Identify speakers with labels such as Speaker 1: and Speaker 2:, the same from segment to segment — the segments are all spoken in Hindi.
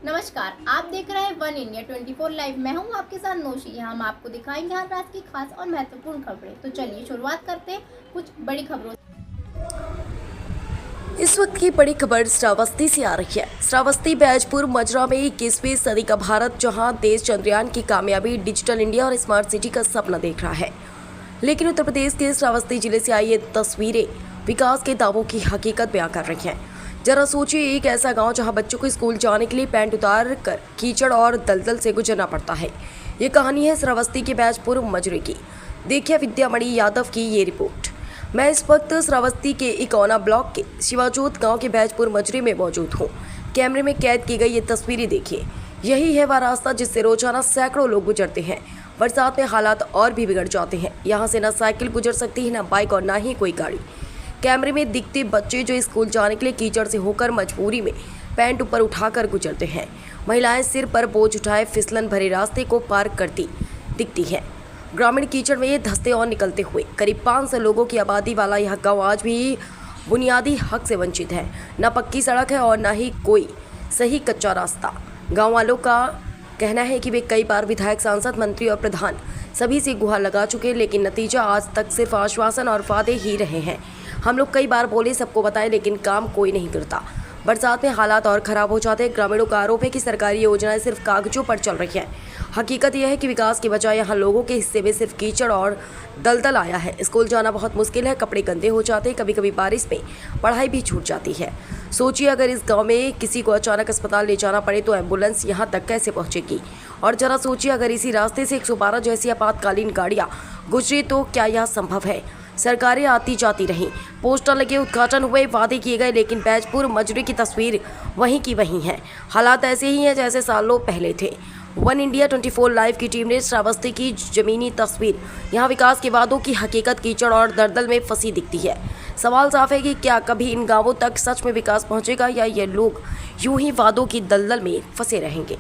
Speaker 1: नमस्कार, आप देख रहे हैं वन इंडिया 24 लाइव। मैं हूं आपके साथ नौशी। हम आपको दिखाएंगे हर रात की खास और महत्वपूर्ण खबरें। तो चलिए शुरुआत करते हैं कुछ बड़ी खबरों से।
Speaker 2: इस वक्त की बड़ी खबर श्रावस्ती से आ रही है। श्रावस्ती बैजपुर मजरा में 21वीं सदी का भारत जहां देश चंद्रयान की कामयाबी, डिजिटल इंडिया और स्मार्ट सिटी का सपना देख रहा है, लेकिन उत्तर प्रदेश के श्रावस्ती जिले से आई ये तस्वीरें विकास के दावों की हकीकत बयां कर रही हैं। जरा सोचिए, एक ऐसा गांव जहां बच्चों को स्कूल जाने के लिए पैंट उतार कर कीचड़ और दलदल से गुजरना पड़ता है। ये कहानी है श्रावस्ती के बैजपुर मजरे की। देखिए विद्यामणि यादव की ये रिपोर्ट। मैं इस वक्त श्रावस्ती के इकोना ब्लॉक के शिवाजोत गांव के बैजपुर मजरे में मौजूद हूँ। कैमरे में कैद की गई ये तस्वीरें देखिए। यही है वह रास्ता जिससे रोजाना सैकड़ों लोग गुजरते हैं। बरसात में हालात और भी बिगड़ जाते हैं। यहाँ से न साइकिल गुजर सकती है, न बाइक और न ही कोई गाड़ी। कैमरे में दिखते बच्चे जो स्कूल जाने के लिए कीचड़ से होकर मजबूरी में पैंट ऊपर उठाकर गुजरते हैं। महिलाएं सिर पर बोझ उठाए फिसलन भरे रास्ते को पार करती दिखती हैं। ग्रामीण कीचड़ में धंसते और निकलते हुए करीब 500 लोगों की आबादी वाला यह गांव आज भी बुनियादी हक से वंचित है। न पक्की सड़क है और न ही कोई सही कच्चा रास्ता। गाँव वालों का कहना है कि वे कई बार विधायक, सांसद, मंत्री और प्रधान सभी से गुहार लगा चुके, लेकिन नतीजा आज तक सिर्फ आश्वासन और वादे ही रहे हैं। हम लोग कई बार बोले, सबको बताए, लेकिन काम कोई नहीं करता। बरसात में हालात और ख़राब हो जाते हैं। ग्रामीणों का आरोप है कि सरकारी योजनाएं सिर्फ कागजों पर चल रही हैं। हकीकत यह है कि विकास की बजाय यहाँ लोगों के हिस्से में सिर्फ कीचड़ और दलदल आया है। स्कूल जाना बहुत मुश्किल है, कपड़े गंदे हो जाते हैं, कभी कभी बारिश में पढ़ाई भी छूट जाती है। सोचिए, अगर इस गांव में किसी को अचानक अस्पताल ले जाना पड़े तो एम्बुलेंस यहाँ तक कैसे पहुँचेगी। और जरा सोचिए, अगर इसी रास्ते से 112 जैसी आपातकालीन गाड़ियाँ गुजरे तो क्या यह संभव है। सरकारें आती जाती रहीं, पोस्टर लगे, उद्घाटन हुए, वादे किए गए, लेकिन बैजपुर मजरे की तस्वीर वहीं की वहीं है। हालात ऐसे ही हैं जैसे सालों पहले थे। वन इंडिया 24 लाइव की टीम ने श्रावस्ती की जमीनी तस्वीर, यहाँ विकास के वादों की हकीकत कीचड़ और दलदल में फंसी दिखती है। सवाल साफ है कि क्या कभी इन गांवों तक सच में विकास पहुंचेगा या ये लोग यूं ही वादों की दलदल में फंसे रहेंगे।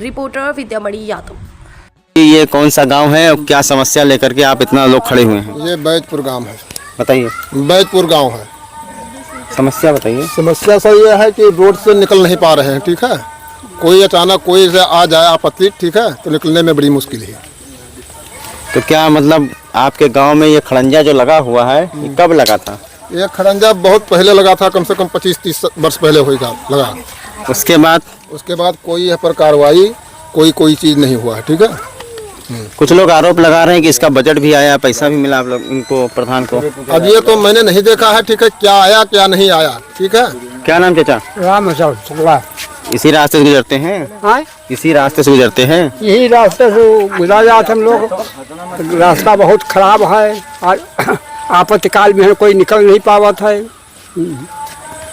Speaker 2: रिपोर्टर विद्यामणि यादव।
Speaker 3: ये कौन सा गांव है और क्या समस्या लेकर के आप इतना लोग खड़े हुए हैं?
Speaker 4: ये बैजपुर गांव है।
Speaker 3: बताइए।
Speaker 4: बैजपुर गांव है।
Speaker 3: समस्या बताइए।
Speaker 4: समस्या सर ये है कि रोड से निकल नहीं पा रहे हैं। ठीक है, कोई अचानक कोई से आ जाए आपत्ति, ठीक है, तो निकलने में बड़ी मुश्किल है।
Speaker 3: तो क्या मतलब आपके गांव में ये खड़ंजा जो लगा हुआ है, ये कब लगा था?
Speaker 4: ये खड़ंजा बहुत पहले लगा था, कम से कम 25-30 वर्ष पहले होगा लगा।
Speaker 3: उसके बाद कोई यहाँ पर कार्रवाई कोई चीज़ नहीं हुआ है। ठीक है। कुछ लोग आरोप लगा रहे हैं कि इसका बजट भी आया, पैसा भी मिला आप लोग इनको, प्रधान को।
Speaker 4: अब ये तो मैंने नहीं देखा है। ठीक है, क्या आया क्या नहीं आया। ठीक है।
Speaker 3: क्या नाम चाचा?
Speaker 5: राम शुक्ला।
Speaker 3: इसी रास्ते से गुजरते हैं? इसी रास्ते से गुजरते हैं?
Speaker 5: यही रास्ते से गुजरा जाते हम लोग। रास्ता बहुत खराब है, आपातकाल में कोई निकल नहीं पावा था।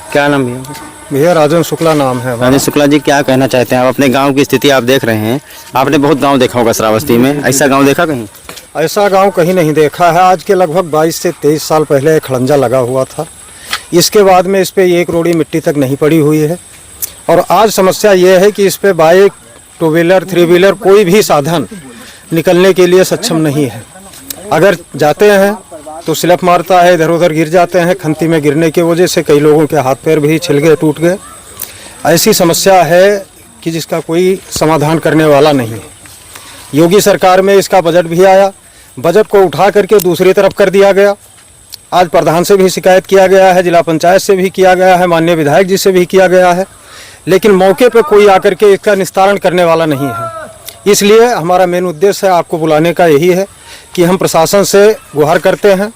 Speaker 3: क्या नाम भैया?
Speaker 4: भैया राजन शुक्ला नाम है।
Speaker 3: राजन शुक्ला जी, क्या कहना चाहते हैं आप? अपने गांव की स्थिति आप देख रहे हैं, आपने बहुत गांव देखा होगा श्रावस्ती में, ऐसा गांव देखा कहीं?
Speaker 6: ऐसा गांव कहीं नहीं देखा है। आज के लगभग 22 से 23 साल पहले एक खड़ंजा लगा हुआ था। इसके बाद में इस पे एक रोड़ी मिट्टी तक नहीं पड़ी हुई है। और आज समस्या ये है कि इस पे बाइक, 2 व्हीलर, 3 व्हीलर कोई भी साधन निकलने के लिए सक्षम नहीं है। अगर जाते हैं तो स्लिप मारता है, इधर उधर गिर जाते हैं। खंती में गिरने की वजह से कई लोगों के हाथ पैर भी छिल गए, टूट गए। ऐसी समस्या है कि जिसका कोई समाधान करने वाला नहीं है। योगी सरकार में इसका बजट भी आया, बजट को उठा करके दूसरी तरफ कर दिया गया। आज प्रधान से भी शिकायत किया गया है, जिला पंचायत से भी किया गया है, माननीय विधायक जी से भी किया गया है, लेकिन मौके पर कोई आकर के इसका निस्तारण करने वाला नहीं है। इसलिए हमारा मेन उद्देश्य है आपको बुलाने का यही है कि हम प्रशासन से गुहार करते हैं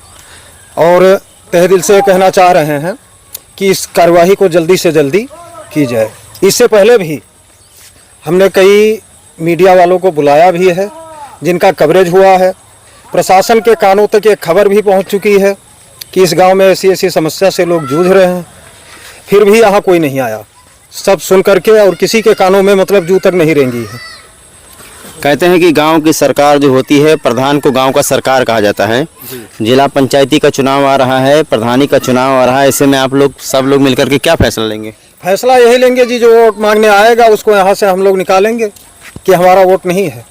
Speaker 6: और तहे दिल से कहना चाह रहे हैं कि इस कार्यवाही को जल्दी से जल्दी की जाए। इससे पहले भी हमने कई मीडिया वालों को बुलाया भी है, जिनका कवरेज हुआ है। प्रशासन के कानों तक ये खबर भी पहुंच चुकी है कि इस गांव में ऐसी समस्या से लोग जूझ रहे हैं, फिर भी यहाँ कोई नहीं आया। सब सुन करके और किसी के कानों में मतलब जू तक नहीं रेंगी है।
Speaker 3: कहते हैं कि गांव की सरकार जो होती है, प्रधान को गांव का सरकार कहा जाता है। जिला पंचायती का चुनाव आ रहा है, प्रधानी का चुनाव आ रहा है, ऐसे में आप लोग सब लोग मिलकर के क्या फैसला लेंगे?
Speaker 6: फैसला यही लेंगे जी, जो वोट मांगने आएगा उसको यहाँ से हम लोग निकालेंगे कि हमारा वोट नहीं है।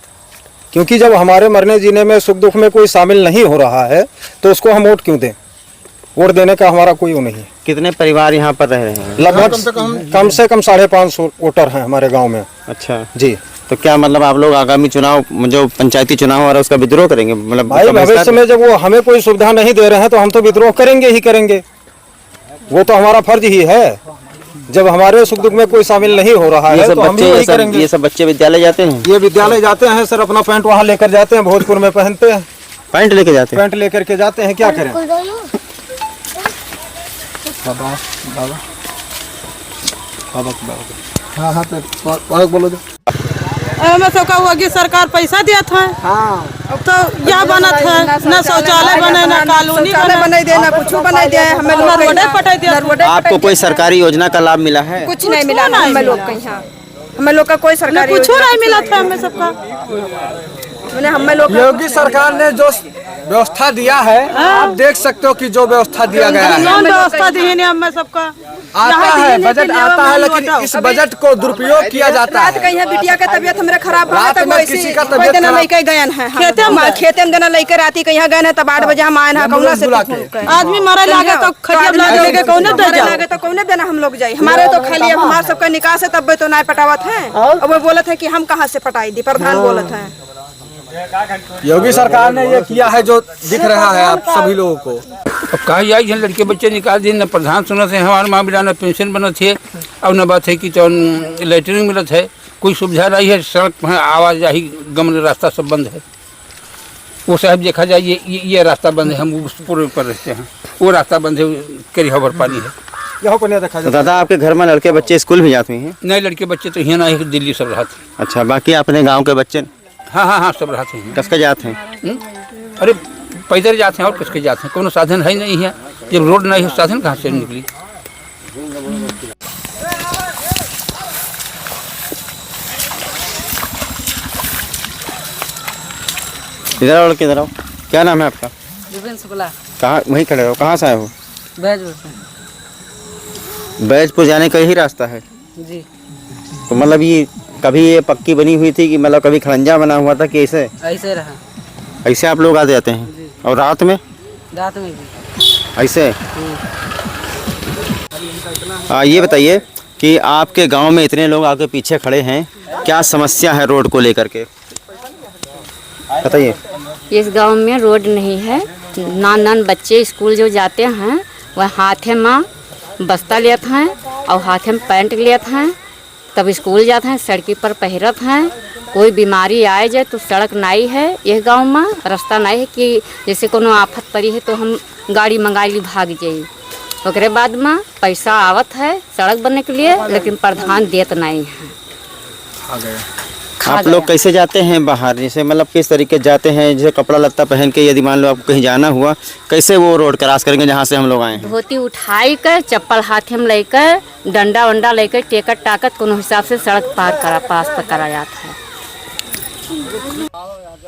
Speaker 6: क्योंकि जब हमारे मरने जीने में, सुख दुख में कोई शामिल नहीं हो रहा है तो उसको हम वोट क्यों दें? वोट देने का हमारा कोई वो नहीं है।
Speaker 3: कितने परिवार यहाँ पर रह रहे हैं?
Speaker 6: लगभग कम से कम 550 वोटर हैं हमारे गांव में।
Speaker 3: अच्छा
Speaker 6: जी।
Speaker 3: तो क्या मतलब आप लोग आगामी चुनाव जो पंचायती चुनाव हो रहा है उसका विद्रोह करेंगे? मतलब
Speaker 6: भाई भविष्य में जब वो हमें कोई सुविधा नहीं दे रहे हैं तो हम तो विद्रोह करेंगे ही करेंगे। वो तो हमारा फर्ज ही है। जब हमारे सुख दुख में कोई शामिल नहीं हो रहा है तो हम भी वही करेंगे।
Speaker 3: ये सब बच्चे विद्यालय जाते हैं?
Speaker 6: ये विद्यालय जाते हैं सर, अपना पैंट वहाँ लेकर जाते हैं, भोजपुर में पहनते हैं।
Speaker 3: पैंट लेके जाते हैं?
Speaker 6: पैंट लेकर के जाते हैं, क्या करें।
Speaker 4: हाँ बोलो।
Speaker 7: हमें सबका हुआ कि सरकार पैसा दिया था। अब तो क्या बना था, न शौचालय बने, न कॉलोनी बने दे, न कुछ बना दिया है। हमें रोडे पटाई दिया।
Speaker 3: आपको कोई सरकारी योजना का लाभ मिला है?
Speaker 7: कुछ नहीं मिला ना हमें लोग का। यहाँ हमें लोग का कोई सरकारी कुछ नहीं मिला था हमें सबका। मैंने हमें लोग
Speaker 5: योगी सरकार ने जो व्यवस्था दिया है, आप देख सकते हो कि जो व्यवस्था दिया गया है,
Speaker 7: व्यवस्था दी है हमें सबका।
Speaker 5: आता है बजट आता है, लेकिन इस बजट को दुरुपयोग किया जाता है।
Speaker 7: कहीं बिटिया का तबियत हमारा खराब
Speaker 5: रात में किसी का तबियत खराब,
Speaker 7: लेके गए हैं खेते में देना लेकर राती कहीं गए हैं, तब 8 बजे हम आए हैं। कौन से आदमी मरा लागे तो खटिया लागे तो कौन देना हम लोग जाए। हमारे तो खाली हमारे सबका निकास है, तब तो नहीं पटावत है। और वो बोलत है कि हम कहाँ से पटाई दी, प्रधान बोलत है।
Speaker 5: योगी सरकार ने ये किया है जो दिख रहा है आप सभी लोगों को।
Speaker 8: अब कहा जाए कि लड़के बच्चे निकाल दिए, न प्रधान सुनत है हमारे माँ बिना, न पेंशन बनत है, और न बात है कि तो लेटरिन मिलत है, कोई सुविधा नहीं है। सड़क में आवाजाही गमन रास्ता सब बंद है। वो साहब देखा जाए ये रास्ता बंद है, हम उस पूर्व पर रहते हैं, वो रास्ता बंद है, करी हबर पानी है
Speaker 6: यहाँ पर नहीं देखा।
Speaker 3: तो दादा आपके घर में लड़के बच्चे स्कूल भी जाते हैं?
Speaker 8: नहीं, लड़के बच्चे तो यहाँ ना है, दिल्ली सब रहते।
Speaker 3: अच्छा, बाकी अपने गाँव के बच्चे?
Speaker 8: हाँ सब रहते हैं।
Speaker 3: कसके जाते हैं?
Speaker 8: अरे पैदल जाते हैं और किसके जाते हैं, कोनो साधन है नहीं है। जब रोड नहीं है साधन कहाँ से निकली।
Speaker 3: इधर आओ, किधर आओ। क्या नाम है आपका?
Speaker 7: जुबेन शुक्ला।
Speaker 3: कहाँ वहीं खड़े हो? कहाँ से आए हो?
Speaker 7: बैजपुर से।
Speaker 3: बैजपुर जाने का यही रास्ता है?
Speaker 7: जी।
Speaker 3: तो मतलब ये कभी ये पक्की बनी हुई थी कि मतलब कभी खड़ंजा बना हुआ था कि ऐसे
Speaker 7: रहा।
Speaker 3: ऐसे आप लोग आ जाते हैं? और रात में
Speaker 7: भी
Speaker 3: ऐसे? ये बताइए कि आपके गांव में इतने लोग आके पीछे खड़े हैं, क्या समस्या है रोड को लेकर के, बताइए।
Speaker 9: इस गांव में रोड नहीं है। नान बच्चे स्कूल जो जाते हैं वह हाथे में बस्ता लेते हैं और हाथे में पैंट लेते हैं, तब स्कूल जाते हैं, सड़की पर पहिरत हैं। कोई बीमारी आए जाए तो सड़क नहीं है, यह गांव में रास्ता नहीं है कि जैसे कोनो आफत पड़ी है तो हम गाड़ी मंगा ली भाग जाइए। ओकरे बाद में पैसा आवत है सड़क बनने के लिए, लेकिन प्रधान देत नहीं है।
Speaker 3: आप लोग कैसे जाते हैं बाहर, जैसे मतलब किस तरीके जाते हैं? जैसे कपड़ा लत्ता पहन के, यदि मान लो आपको कहीं जाना हुआ, कैसे वो रोड क्रॉस करेंगे जहाँ से हम लोग आए हैं?
Speaker 9: धोती उठाई कर, चप्पल हाथ में लेकर, डंडा वंडा लेकर, टेकट टाकत कोनो हिसाब से सड़क पास पर करा जाता है।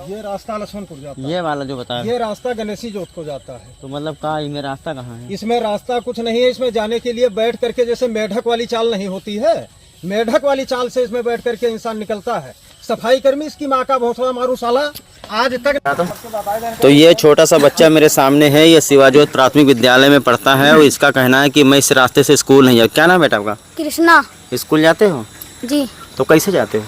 Speaker 6: ये रास्ता लक्ष्मणपुर जाता है।
Speaker 3: ये वाला जो बताया,
Speaker 6: ये रास्ता गणेशी जोत को जाता है।
Speaker 3: तो मतलब कहाँ इसमें रास्ता कहाँ है?
Speaker 6: इसमें रास्ता कुछ नहीं है। इसमें जाने के लिए बैठ करके, जैसे मेढक वाली चाल नहीं होती है, मेढक वाली चाल से इसमें बैठ करके इंसान निकलता है। सफाई कर्मी इसकी माँ का भोसड़ा मारू साला आज तक।
Speaker 3: तो ये छोटा सा बच्चा मेरे सामने है, ये शिवाजोत प्राथमिक विद्यालय में पढ़ता है और इसका कहना है कि मैं इस रास्ते से स्कूल नहीं जाता। क्या नाम बेटा आपका?
Speaker 10: कृष्णा।
Speaker 3: स्कूल जाते हो?
Speaker 10: जी।
Speaker 3: तो कैसे जाते हो?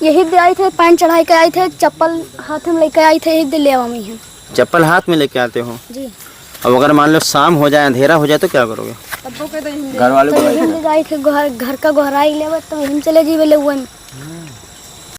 Speaker 10: यही दे आए थे, पैंट चढ़ाई के आए थे, चप्पल हाथ में लेके आए थे, यही दे ले आवा हैं।
Speaker 3: चप्पल हाथ में लेके आते हो?
Speaker 10: जी।
Speaker 3: अब अगर मान लो शाम हो जाए, अंधेरा हो जाए तो क्या करोगे? घर वाले को
Speaker 10: जाए थे घर का गोहराई ले तो हम चले जी ले